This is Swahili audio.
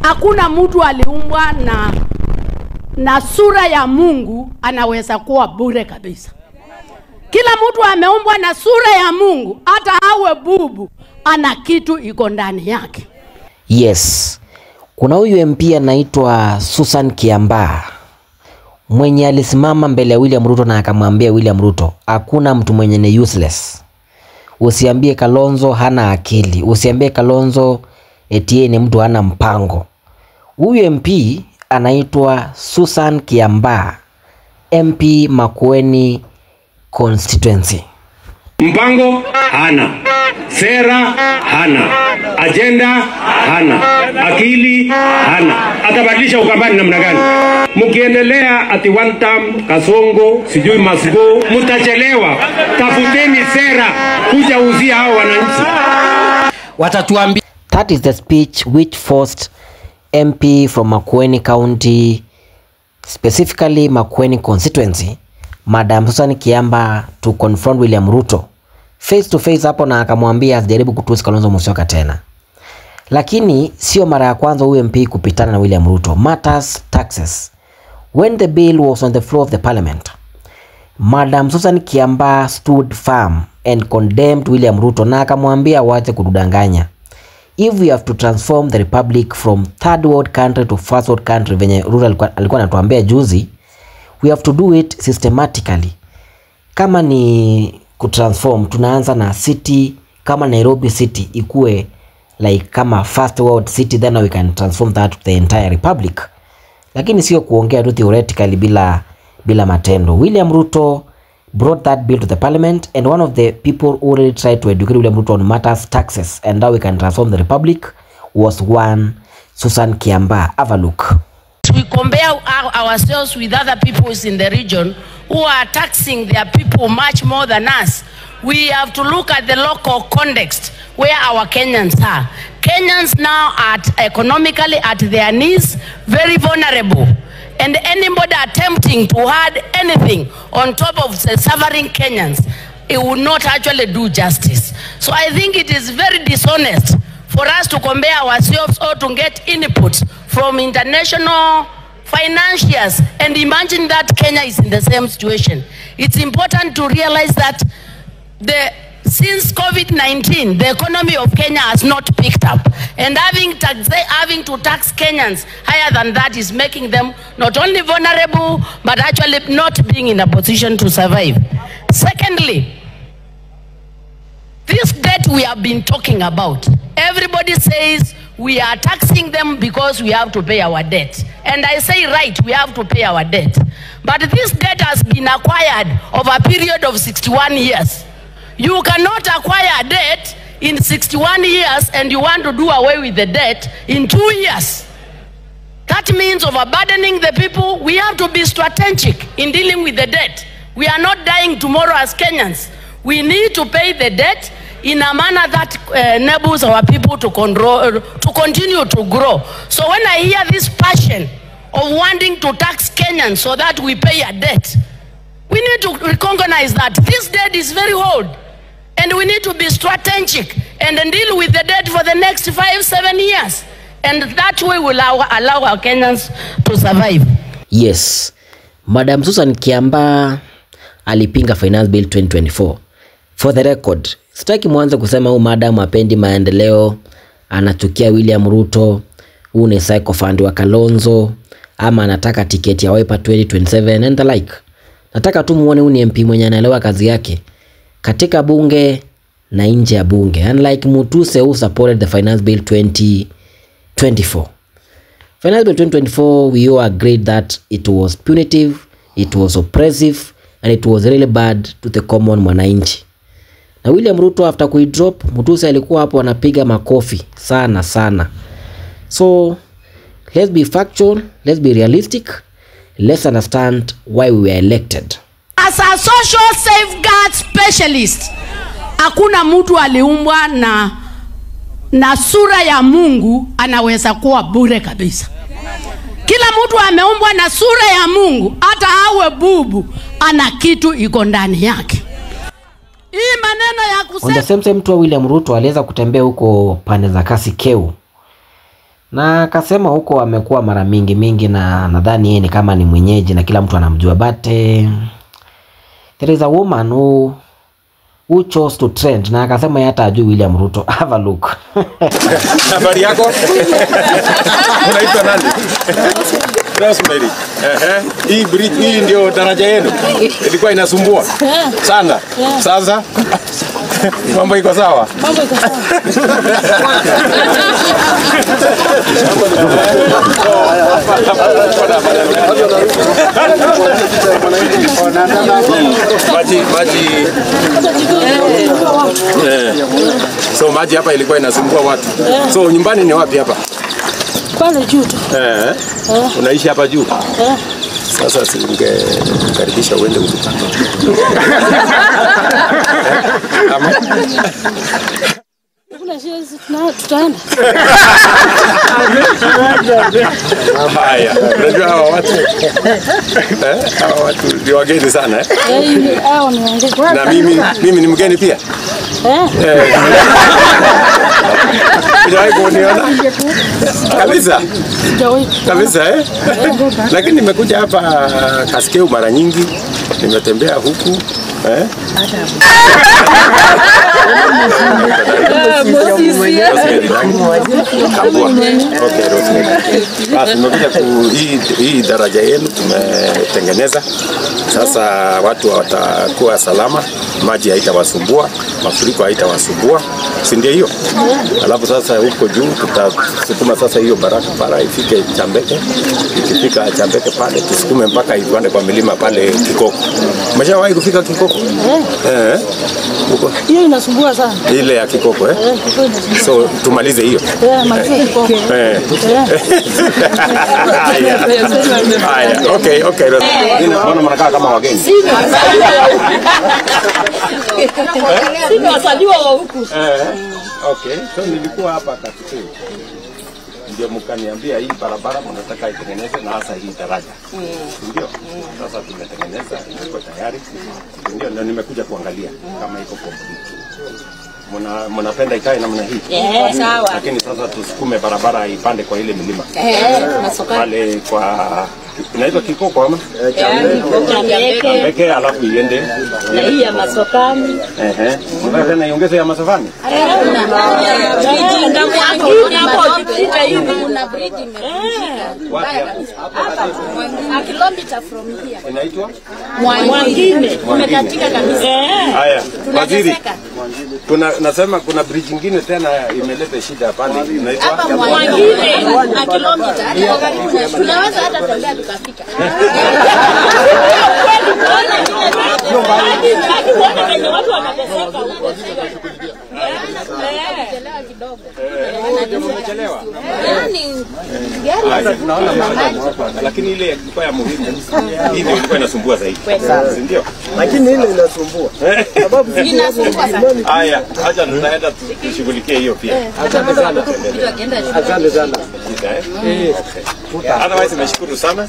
Hakuna mtu aliumbwa na sura ya Mungu anaweza kuwa bure kabisa. Kila mtu ameumbwa na sura ya Mungu, hata awe bubu, ana kitu iko ndani yake. Yes. Kuna huyu MP anaitwa Susan Kiambaa, mwenye alisimama mbele ya William Ruto na akamwambia William Ruto, hakuna mtu mwenye ni useless. Usiambie Kalonzo hana akili. Usiambie Kalonzo eti ni mtu hana mpango. Huyu MP anaitwa Susan Kiambaa, MP Makueni constituency. Mpango hana, sera hana, agenda hana, akili hana. Atabadilisha Ukambani namna gani? Mkiendelea ati one term Kasongo sijui Masigo, mtachelewa. Tafuteni sera kuja uzia hao wananchi. Watatuambia. That is the speech which forced MP from Makueni County, specifically Makueni constituency, Madam Susan Kiambaa, to confront William Ruto face to face hapo, na akamwambia asijaribu kutusi Kalonzo Musyoka tena. Lakini sio mara ya kwanza huyu MP kupitana na William Ruto. Matters taxes. When the bill was on the floor of the parliament, Madam Susan Kiambaa stood firm and condemned William Ruto na akamwambia waache kudanganya. If we have to transform the republic from third world country to first world country, venye Ruto alikuwa anatuambia juzi, we have to do it systematically. Kama ni kutransform, tunaanza na city kama Nairobi city ikue like kama first world city, then we can transform that to the entire republic. Lakini sio kuongea tu theoretically bila matendo. William Ruto brought that bill to the parliament, and one of the people who really tried to educate William Ruto on matters taxes and how we can transform the republic was one Susan Kiambaa. Have a look. We compare ourselves with other peoples in the region who are taxing their people much more than us. We have to look at the local context where our Kenyans are. Kenyans now are economically at their knees, very vulnerable. And anybody attempting to add anything on top of the suffering Kenyans, it will not actually do justice. So I think it is very dishonest for us to compare ourselves or to get inputs from international financiers and imagine that Kenya is in the same situation. It's important to realize that since COVID-19, the economy of Kenya has not picked up, and having to tax Kenyans higher than that is making them not only vulnerable but actually not being in a position to survive. Secondly, this debt we have been talking about, everybody says we are taxing them because we have to pay our debt. And I say, right, we have to pay our debt. But this debt has been acquired over a period of 61 years. You cannot acquire debt in 61 years and you want to do away with the debt in 2 years. That means overburdening the people. We have to be strategic in dealing with the debt. We are not dying tomorrow as Kenyans. We need to pay the debt in a manner that enables our people to continue to grow. So when I hear this passion of wanting to tax Kenyans so that we pay a debt, we need to recognize that this debt is very old. And we need to be strategic and then deal with the debt for the next 5-7 years. And that way will allow our Kenyans to survive. Yes. Madam Susan Kiambaa alipinga Finance Bill 2024. For the record, sitaki mwanzo kusema huyu madam hapendi maendeleo, anachukia William Ruto, huyu ni psychophant wa Kalonzo, ama anataka tiketi ya Wiper 2027 and the like. Nataka tu muone huyu ni MP mwenye anaelewa kazi yake katika bunge na nje ya bunge, unlike Mutuse who supported the Finance Bill 2024. Finance Bill 2024, we all agreed that it was punitive, it was oppressive, and it was really bad to the common mwananchi. Na William Ruto after kuidrop, Mutuse alikuwa hapo anapiga makofi sana. So let's be factual, let's be realistic, let's understand why we were elected. As a social safeguard specialist, hakuna mtu aliumbwa na sura ya Mungu anaweza kuwa bure kabisa. Kila mtu ameumbwa na sura ya Mungu, hata awe bubu, ana kitu iko ndani yake. Hii maneno ya kusema on the same tu William Ruto aliweza kutembea huko pande za Kasi Keu Na akasema huko amekuwa mara mingi na nadhani yeye ni kama ni mwenyeji na kila mtu anamjua, but there is a woman who chose to trend, na akasema hata ajui William Ruto. Have a look. Habari yako? Unaitwa nani? Rosemary. Hii bridge hii ndio daraja yenu. Ilikuwa inasumbua sana. Sasa mambo iko sawa? Mambo iko sawa. Maji. So maji hapa ilikuwa inasumbua watu. So nyumbani ni wapi hapa? Pale juu tu. Unaishi hapa juu? Sasa singekaribisha uende huko. Kuna shezi tutaenda. Haya, unajua hawa watu ni wageni sana Hao ni wageni. Na mimi ni mgeni pia. Hujawahi kuniona? Kabisa Lakini nimekuja hapa Kaskeu mara nyingi, nimetembea huku Tumekuja hii daraja yenu tumetengeneza. Sasa watu watakuwa salama, maji haitawasumbua, mafuriko haitawasumbua, si ndio hiyo? Alafu sasa huko juu tutasukuma sasa hiyo barabara ifike Chambeke. Ikifika Chambeke pale tusukume mpaka iende kwa milima pale Kikoko. Umeshawahi kufika Kikoko? Hiyo inasumbua sana. Ile ya Kikoko So tumalize hiyo. Malize Kikoko. Haya, okay. Naona mnakaa kama wageni. Sisi wasajua wa huku. Okay, so nilikuwa hapa Kaskeu. Ndio mkaniambia hii barabara mnataka itengeneze na hasa hii daraja. Ndio. Sasa tumetengeneza, iko tayari. Ndio, na nimekuja kuangalia kama iko complete. Mnapenda ikae namna hii? Sawa. Lakini sasa tusukume barabara ipande kwa ile milima. Tunasokana. Pale kwa inaitwa Kikoko ama? Chambeke alafu iende. Na hii ya Masokani. Mbona tena iongeze ya Masokani? Kuna bridge imevunjika. Kilomita from here. Inaitwa? Mwangine. Umekatika kabisa. Haya, waziri. Nasema kuna bridge nyingine tena imeleta shida pale. Inaitwa Mwangine na kilomita. Tunaweza hata tembea tukafika. Watu wanateseka huko. Umechelewa. Gari tunaona maji, lakini ile ilikuwa ya muhimu. Hii ndio ilikuwa inasumbua zaidi. Ndio. Lakini ile inasumbua. Sababu inasumbua sana. Haya, acha tunaenda tushughulikie hiyo pia. Asante sana. Asante sana. Otherwise nimeshukuru sana.